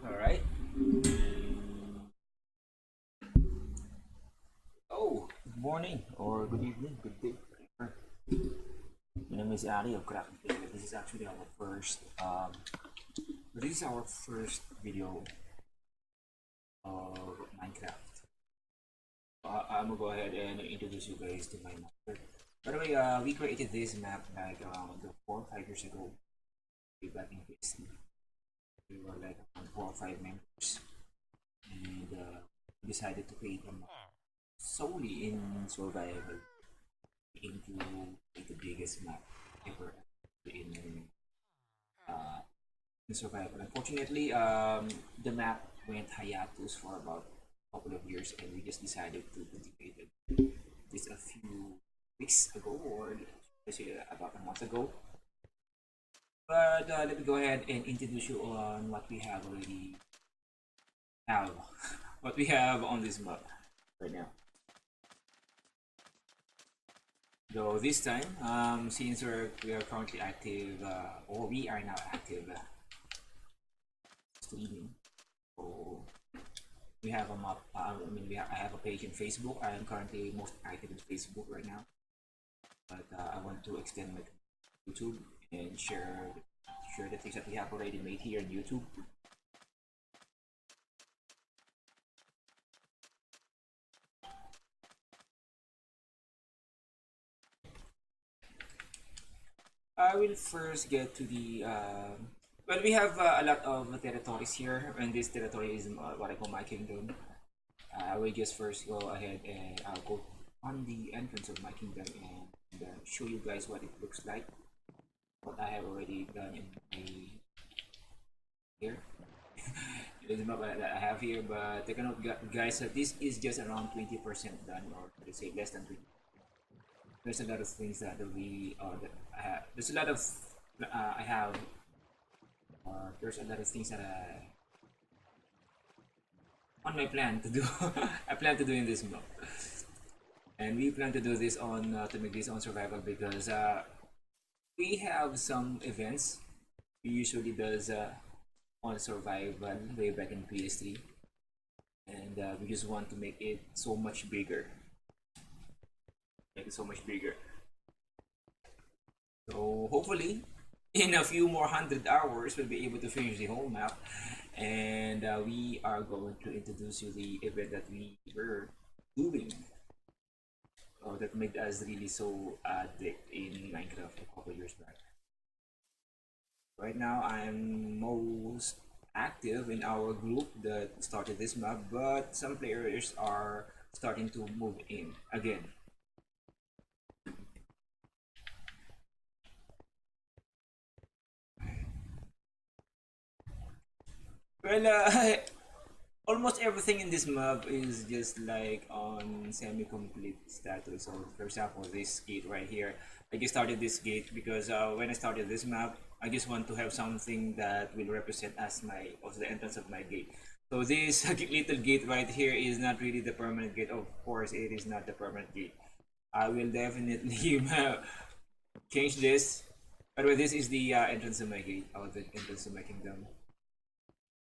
All right. Oh, good morning or good evening, good day. My name is Ali of Kraken Player. This is actually our first video of Minecraft. I'm gonna go ahead and introduce you guys to my map. By the way, we created this map like around 4 or 5 years ago. Way back in PST. We were like around 4 or 5 members, and we decided to create a map solely in survival into the biggest map ever in uh, in survival. Unfortunately, the map went hiatus for about a couple of years, and we just decided to cultivate it just a few weeks ago, or let's say about a month ago. But let me go ahead and introduce you on what we have already have, what we have on this map right now. Though this time, since we are currently active, or we are now active streaming, so we have a map. I have a page in Facebook. I am currently most active in Facebook right now, but I want to extend my YouTube and share the things that we have already made here on YouTube. I will first get to the. Well, we have a lot of territories here, and this territory is what I call my kingdom. I will just first go ahead and I'll go on the entrance of my kingdom and show you guys what it looks like, what I have already done in my here. It is not that I have here, but take a note, guys, that this is just around 20% done, or let's say less than 20. There's a lot of things that we that I have. There's a lot of I have. There's a lot of things that I on my plan to do. I plan to do in this month, and we plan to do this on to make this on survival because we have some events we usually does on survival way back in PS3, and we just want to make it so much bigger, make it so much bigger. So hopefully, in a few more 100 hours, we'll be able to finish the whole map, and we are going to introduce you the event that we were doing. That made us really so addicted in Minecraft a couple years back. Right now, I'm most active in our group that started this map, but some players are starting to move in again. Well, almost everything in this map is just like on semi-complete status. So, for example, this gate right here, I just started this gate because when I started this map, I just want to have something that will represent as my of the entrance of my gate. So this little gate right here is not really the permanent gate. Of course, it is not the permanent gate. I will definitely change this. By the way, this is the entrance of my gate, or the entrance of my kingdom.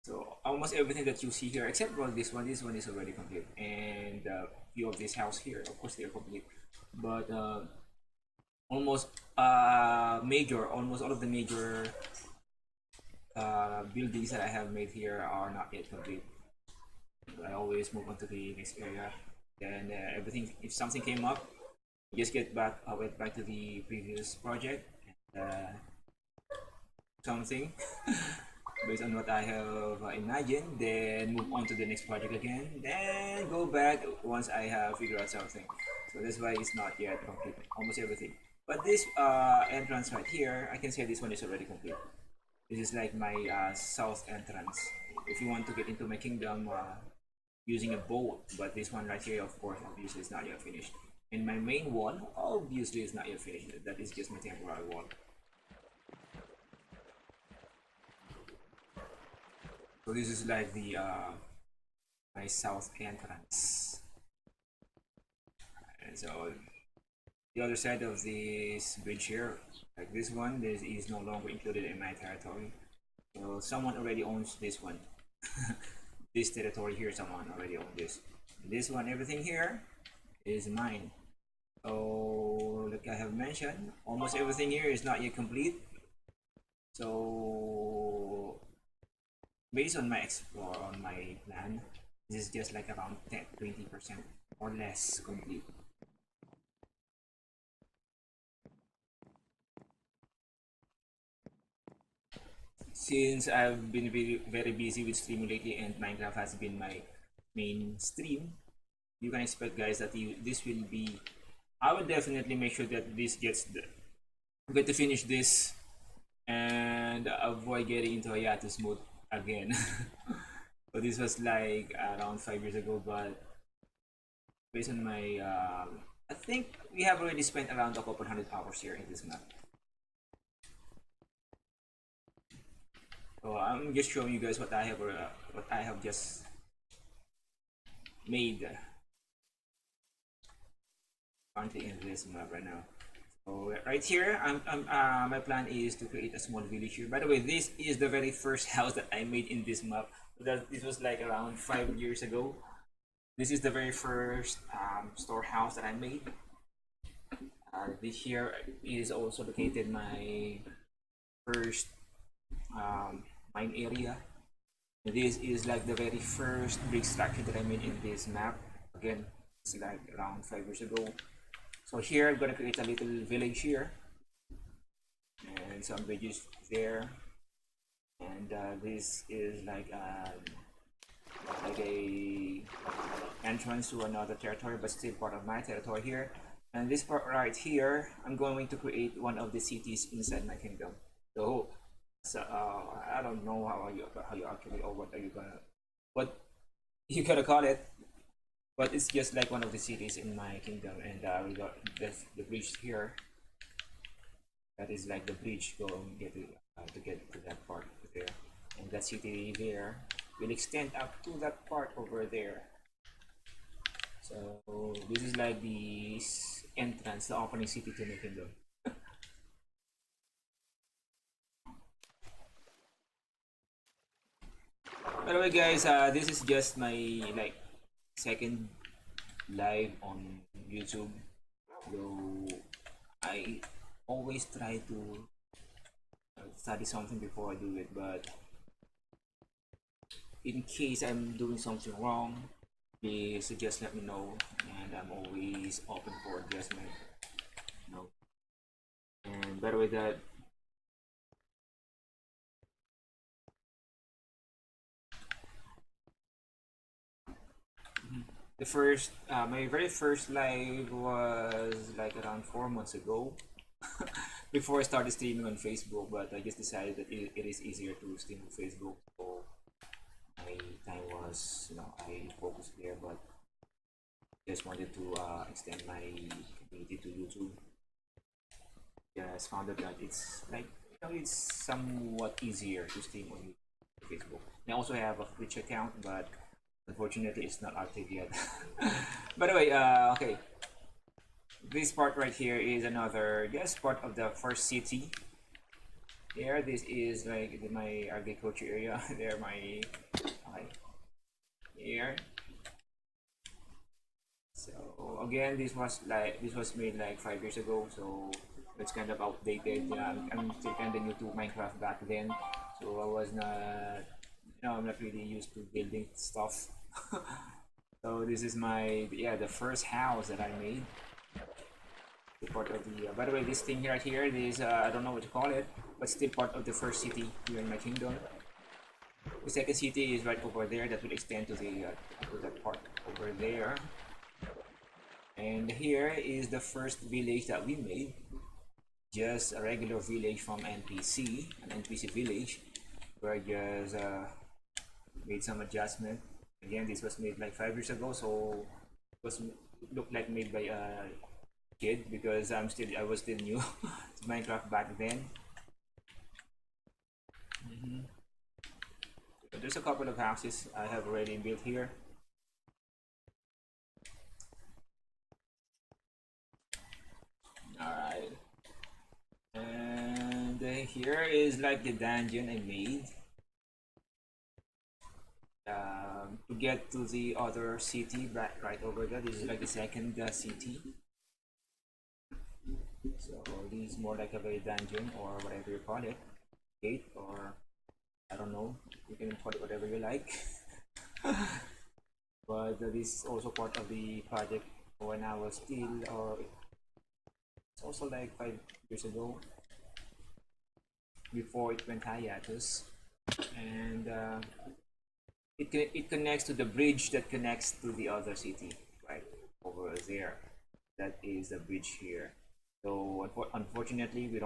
So almost everything that you see here, except for this one is already complete, and a few of this house here, of course, they are complete. But almost almost all of the major buildings that I have made here are not yet complete. I always move on to the next area. Then everything, if something came up, just get back. I went back to the previous project. And, something based on what I have imagined, then move on to the next project again, then go back once I have figured out something. So that's why it's not yet complete, almost everything. But this entrance right here, I can say this one is already complete. This is like my south entrance. If you want to get into my kingdom using a boat, but this one right here, of course, obviously is not yet finished. And my main wall, obviously, is not yet finished. That is just my temporary wall. So this is like the my south entrance. And so the other side of this bridge here, like this one, this is no longer included in my territory. So someone already owns this one. This territory here, someone already owns this. This one, everything here is mine. So like I have mentioned, almost everything here is not yet complete. So based on my on my plan, this is just like around 10-20% or less complete. Since I've been very busy with streaming lately and Minecraft has been my main stream, you can expect guys that this will be, I will definitely make sure that this gets get to finish this and avoid getting into a hiatus mode again. So this was like around 5 years ago, but based on my I think we have already spent around a couple hundred hours here in this map. So I'm just showing you guys what I have just made currently in this map right now. So right here, my plan is to create a small village here. By the way, this is the very first house that I made in this map. This was like around 5 years ago. This is the very first storehouse that I made. This here is also located my first mine area. This is like the very first big structure that I made in this map. Again, it's like around 5 years ago. So here I'm gonna create a little village here, and some villages there. And this is like a entrance to another territory, but still part of my territory here. And this part right here, I'm going to create one of the cities inside my kingdom. So I don't know how you actually, or what are you gonna, what you gotta call it, but it's just like one of the cities in my kingdom. And we got this, the bridge here. That is like the bridge going to get to that part there, and that city there will extend up to that part over there. So this is like the entrance, the opening city to my kingdom. By the way, guys, this is just my like second live on YouTube. So I always try to study something before I do it, but in case I'm doing something wrong, please just let me know, and I'm always open for adjustment. You know. And by the way, that the first, my very first live was like around 4 months ago. Before I started streaming on Facebook, but I just decided that it is easier to stream on Facebook. So my time was, I focused there, but just wanted to extend my community to YouTube. Just found out that it's like, it's somewhat easier to stream on Facebook. I also have a Twitch account, but unfortunately it's not active yet. By the way, okay, this part right here is another, yes, part of the first city. Here, this is like my agriculture area. There, my here. So again, this was made like 5 years ago, so it's kind of outdated. I'm still kind of new to Minecraft back then, so I was not, I'm not really used to building stuff. So this is the first house that I made. The part of the by the way, this thing right here, this I don't know what to call it, but still part of the first city here in my kingdom. The second city is right over there. That will extend to that part over there. And here is the first village that we made. Just a regular village from NPC, an NPC village, where I just made some adjustment. Again, this was made like 5 years ago, so it was looked like made by a kid because I was still new to Minecraft back then. Mm-hmm. There's a couple of houses I have already built here. Alright. And here is like the dungeon I made. To get to the other city right over there. This is like the second city. So this is more like a very dungeon or whatever you call it. Gate or I don't know. You can call it whatever you like. But this is also part of the project when I was still or it's also like 5 years ago before it went hiatus. And it connects to the bridge that connects to the other city right over there. That is the bridge here. So unfortunately we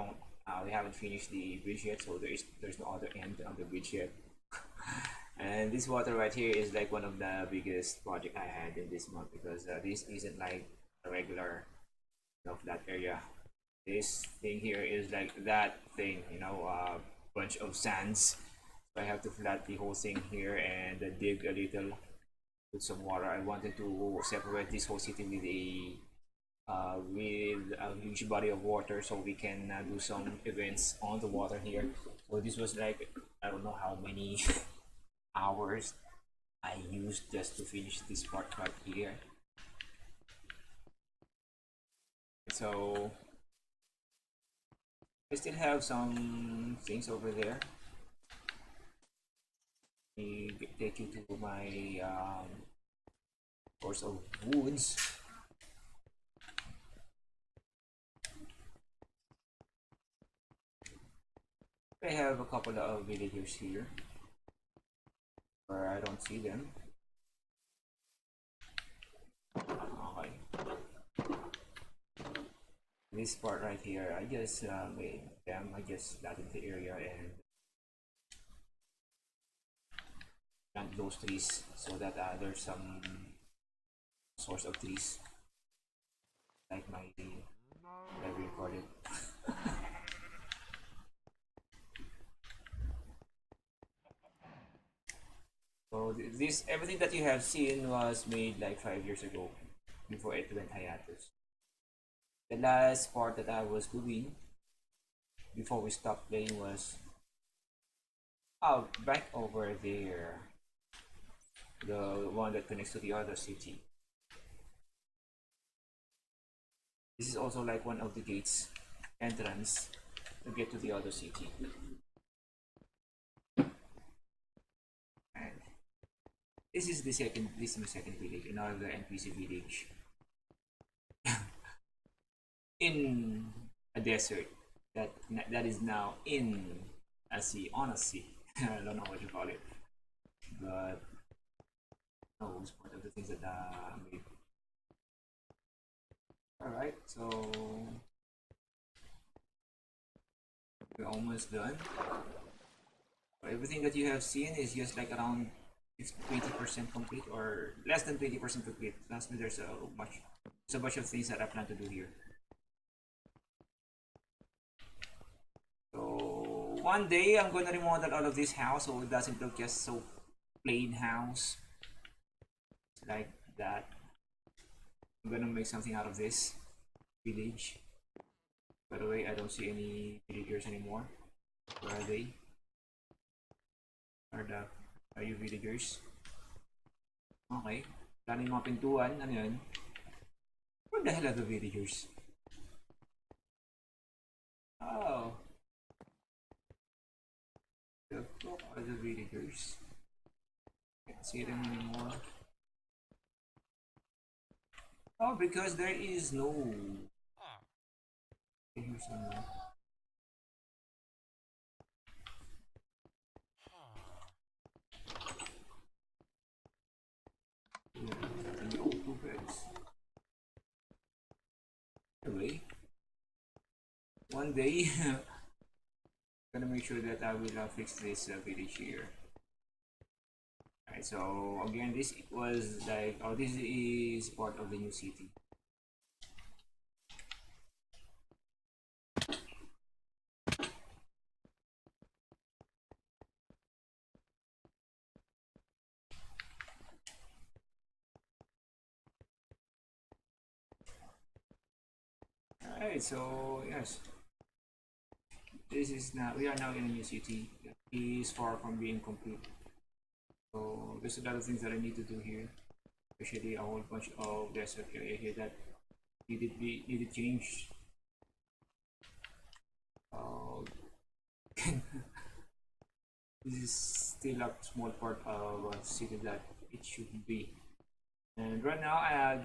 haven't finished the bridge yet, so there's no other end on the bridge yet. And this water right here is like one of the biggest project I had in this month because this isn't like a regular flat area. This thing here is like that thing, a bunch of sands. So I have to flat the whole thing here and dig a little with some water. I wanted to separate this whole city with a huge body of water so we can do some events on the water here. So this was like I don't know how many hours I used just to finish this part right here. So I still have some things over there. Let me take you to my course of woods. I have a couple of villagers here where I don't see them. Okay. This part right here, I just made them. I just planted the area and plant those trees so that there's some source of trees like my whatever you call it. So this everything that you have seen was made like 5 years ago before it went hiatus. The last part that I was doing before we stopped playing was back over there, the one that connects to the other city. This is also like one of the gates entrance to get to the other city. And this is my second village, another NPC village in a desert that is now in a sea, on a sea. I don't know what you call it, but no, it's part of the things that I made. All right, so we're almost done. So everything that you have seen is just like around 20% complete or less than 20% complete. Trust me, there's a bunch of things that I plan to do here. So one day I'm gonna remodel all of this house so it doesn't look just so plain house like that. I'm gonna make something out of this village. By the way, I don't see any villagers anymore. Where are they? Are you villagers? Okay. Planning mga pintuan. Ano yun? Where the hell are the villagers? Oh. The fuck are the villagers? Can't see them anymore. Oh, because there is no here somewhere. one day. Gonna make sure that I will fix this village here. Alright, so again, this was like, oh, this is part of the new city. Alright, so yes, this is now, we are now in a new city. It is far from being complete. So there's a lot of things that I need to do here. Especially a whole bunch of desert area here that needed change. Uh, this is still a small part of a city that it should be. And right now,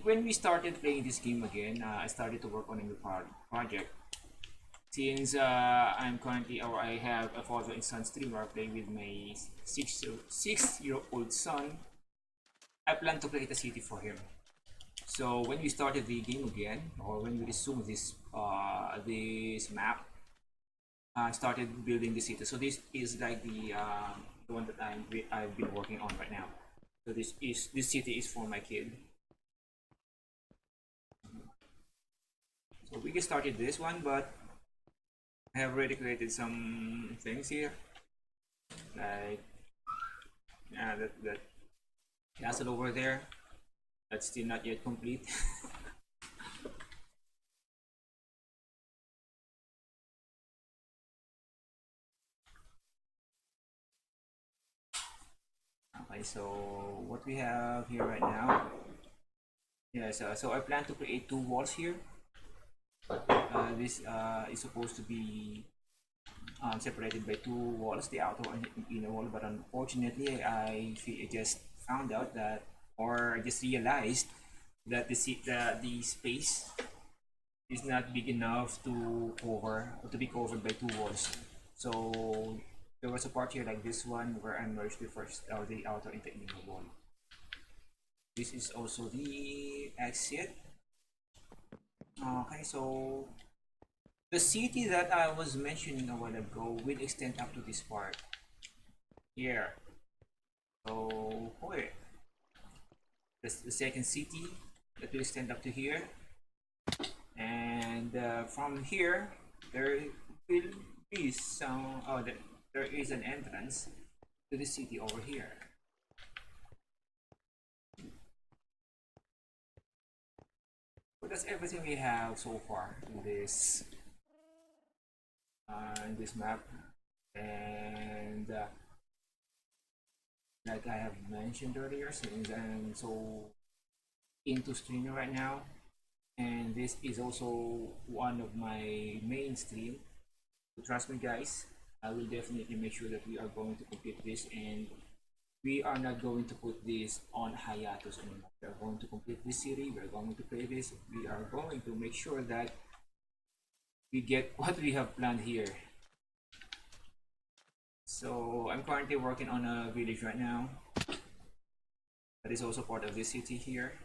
when we started playing this game again, I started to work on a new project. Since I'm currently, or I have a father and son streamer playing with my 6-year-old son, I plan to create a city for him. So when we started the game again, or when we resumed this map, I started building the city. So this is like the one that I've been working on right now. So this city is for my kid. So we just started this one, but I have already created some things here, like that castle over there. That's still not yet complete. Okay, so what we have here right now, yes, so I plan to create two walls here. This is supposed to be separated by two walls, the outer and inner wall, but unfortunately I just found out that, or I just realized that the space is not big enough to be covered by two walls. So there was a part here like this one where I merged the first or the outer and the inner wall. This is also the exit. Okay, so the city that I was mentioning a while ago will extend up to this part here. So wait, that's the second city that will extend up to here, and from here there will be some. Oh, there is an entrance to the city over here. So that's everything we have so far in this map, and like I have mentioned earlier, since I'm so into streaming right now, and this is also one of my main stream. So trust me, guys, I will definitely make sure that we are going to complete this, and we are not going to put this on hiatus anymore. We are going to complete this series. We are going to play this. We are going to make sure that we get what we have planned here. So I'm currently working on a village right now. That is also part of this city here.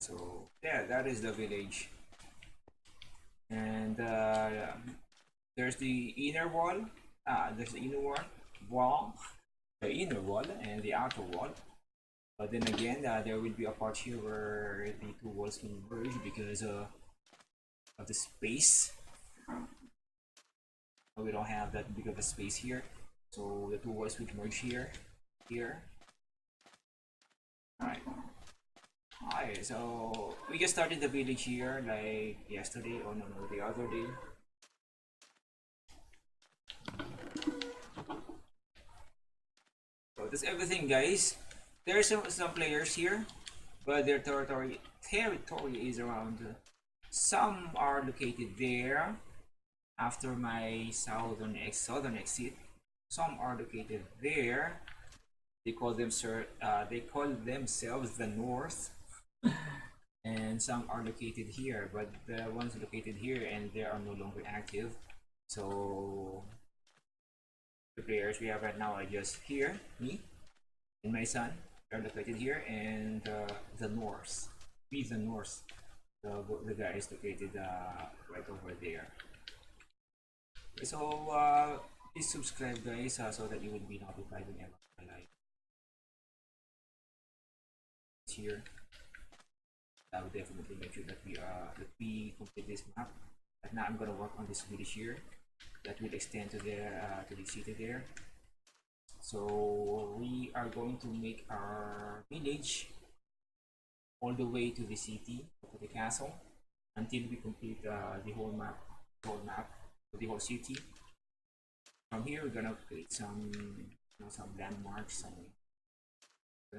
So yeah, that is the village. And there's the inner wall. There's the inner the inner wall and the outer wall. But then again, there will be a part here where the two walls can merge because of the space. We don't have that big of a space here, so the two walls will merge here. Alright. Alright, so we just started the village here like yesterday, or no, the other day. So that's everything, guys. There are some players here, but their territory is around. Some are located there after my southern exit. Some are located there. They call themselves the North, and some are located here. But the ones located here and they are no longer active. So the players we have right now are just here, me and my son. They're located here, and the North. Be the North. The guy is located right over there. So please subscribe, guys, so that you will be notified whenever I live here. I will definitely make sure that we complete this map. Right now, I'm gonna work on this village here. That will extend to there to the city there. So we are going to make our village all the way to the city, to the castle, until we complete the whole map, the whole city. From here, we're gonna create some landmarks, some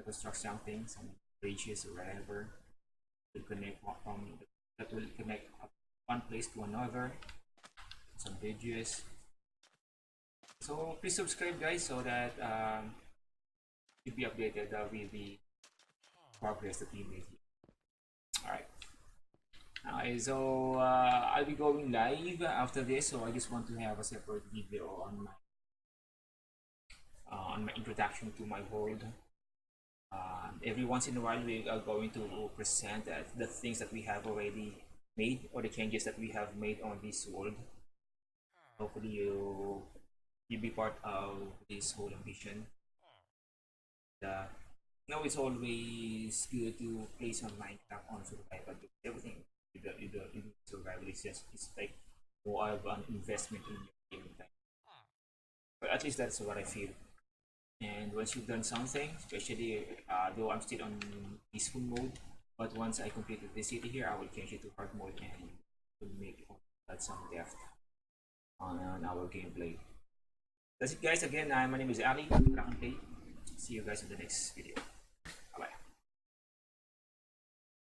construct something, some bridges or whatever will connect that will connect one place to another. Some bridges. So please subscribe, guys, so that you'll be updated with the progress that we made here. All right. So I'll be going live after this, so I just want to have a separate video on my introduction to my world. Every once in a while, we are going to present the things that we have already made or the changes that we have made on this world. Hopefully, you be part of this whole ambition. Uh, it's always good to play some Minecraft on survival. Everything you do survival is just it's like more of an investment in your gaming time. But at least that's what I feel. And once you've done something, especially though I'm still on peaceful mode, but once I completed the city here, I will change it to hard mode and will make add some depth on our gameplay. That's it, guys. Again, my name is Ali. Play. See you guys in the next video.